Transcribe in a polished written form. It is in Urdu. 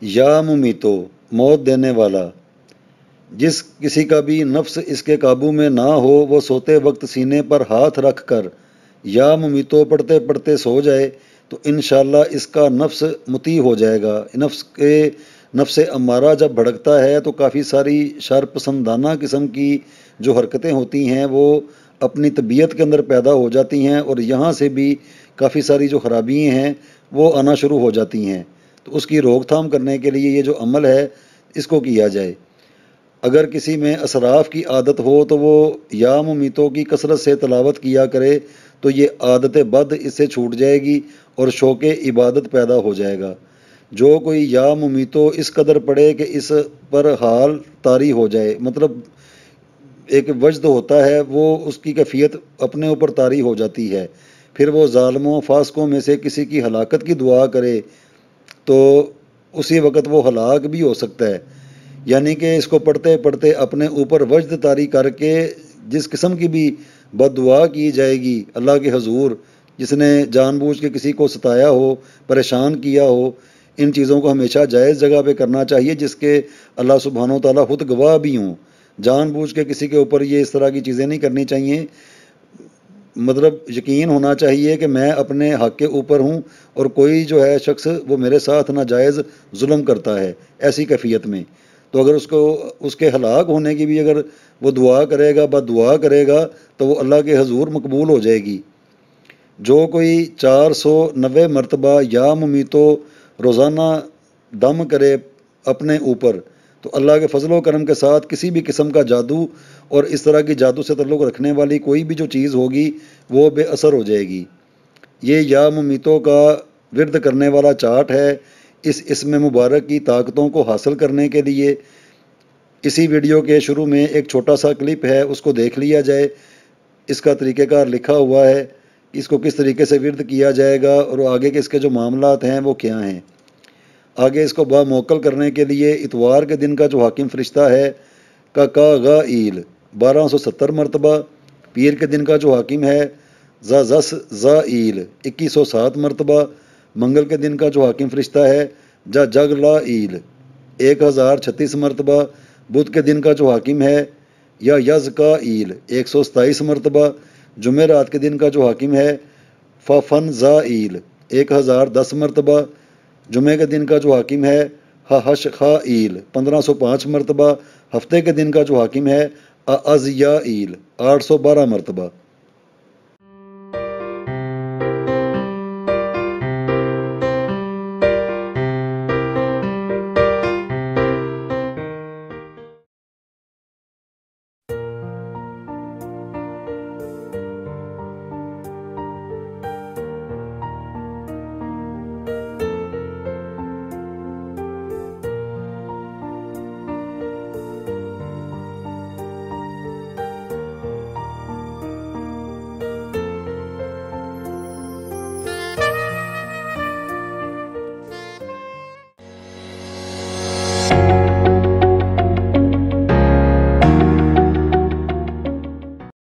یا ممیتو، موت دینے والا، جس کسی کا بھی نفس اس کے قابو میں نہ ہو وہ سوتے وقت سینے پر ہاتھ رکھ کر یا ممیتو پڑھتے پڑھتے سو جائے تو انشاءاللہ اس کا نفس مطیع ہو جائے گا۔ نفس امارہ جب بھڑکتا ہے تو کافی ساری شر پسندانہ قسم کی جو حرکتیں ہوتی ہیں وہ اپنی طبیعت کے اندر پیدا ہو جاتی ہیں، اور یہاں سے بھی کافی ساری جو خرابیاں ہیں وہ آنا شروع ہو جاتی ہیں۔ تو اس کی روک تھام کرنے کے لیے یہ جو عمل ہے اس کو کیا جائے۔ اگر کسی میں اسراف کی عادت ہو تو وہ یا ممیتوں کی کثرت سے تلاوت کیا کرے تو یہ عادت بد اس سے چھوٹ جائے گی اور شوق عبادت پیدا ہو جائے گا۔ جو کوئی یا ممیتو اس قدر پڑھے کہ اس پر حال طاری ہو جائے، مطلب ایک وجد ہوتا ہے وہ اس کی کیفیت اپنے اوپر طاری ہو جاتی ہے، پھر وہ ظالموں فاسقوں میں سے کسی کی ہلاکت کی دعا کرے تو اسی وقت وہ ہلاک بھی ہو سکتا ہے۔ یعنی کہ اس کو پڑھتے پڑھتے اپنے اوپر وجد طاری کر کے جس قسم کی بھی بد دعا کی جائے گی اللہ کے حضور، جس نے جان بوجھ کے کسی کو ستایا ہو، پریشان کیا ہو، ان چیزوں کو ہمیشہ جائز جگہ پہ کرنا چاہیے جس کے اللہ سبحانہ و تعالیٰ خود گواہ بھی ہوں۔ جان بوجھ کے کسی کے اوپر یہ اس طرح کی چیزیں نہیں کرنی چاہیے، مطلب یقین ہونا چاہیے کہ میں اپنے حق کے اوپر ہوں اور کوئی جو ہے شخص وہ میرے ساتھ ناجائز ظلم کرتا ہے ایسی کیفیت میں، تو اگر اس کے ہلاک ہونے کی بھی اگر وہ دعا کرے گا، بد دعا کرے گا تو وہ اللہ کے حضور مقبول ہو جائے گی۔ جو کوئی 490 مرتبہ یا ممیتو روزانہ دم کرے اپنے اوپر تو اللہ کے فضل و کرم کے ساتھ کسی بھی قسم کا جادو اور اس طرح کی جادو سے تعلق رکھنے والی کوئی بھی جو چیز ہوگی وہ بے اثر ہو جائے گی۔ یہ یا ممیتوں کا ورد کرنے والا چارٹ ہے۔ اس اسم مبارک کی طاقتوں کو حاصل کرنے کے لیے اسی ویڈیو کے شروع میں ایک چھوٹا سا کلپ ہے، اس کو دیکھ لیا جائے۔ اس کا طریقہ کار لکھا ہوا ہے، اس کو کس طریقے سے ورد کیا جائے گا اور آگے کے اس کے جو معاملات ہیں وہ کیا ہیں۔ آگے اس کو باموکل کرنے کے لیے اتوار کے دن کا جو حاکم فرشتہ ہے غائیل 1270 مرتبہ، پیر کے دن کا جو حاکم ہے زائیل 2107 مرتبہ، منگل کے دن کا جو حاکم فرشتہ ہے جگلائیل 1036 مرتبہ، بدھ کے دن کا جو حاکم ہے یزکائیل 127 مرتبہ، جمعرات کے دن کا جو حاکم ہے ففنزائیل 1010 مرتبہ، جمعے کے دن کا جو حاکم ہے ہشخائیل 1505 مرتبہ، ہفتے کے دن کا جو حاکم ہے ازیائیل 812 مرتبہ۔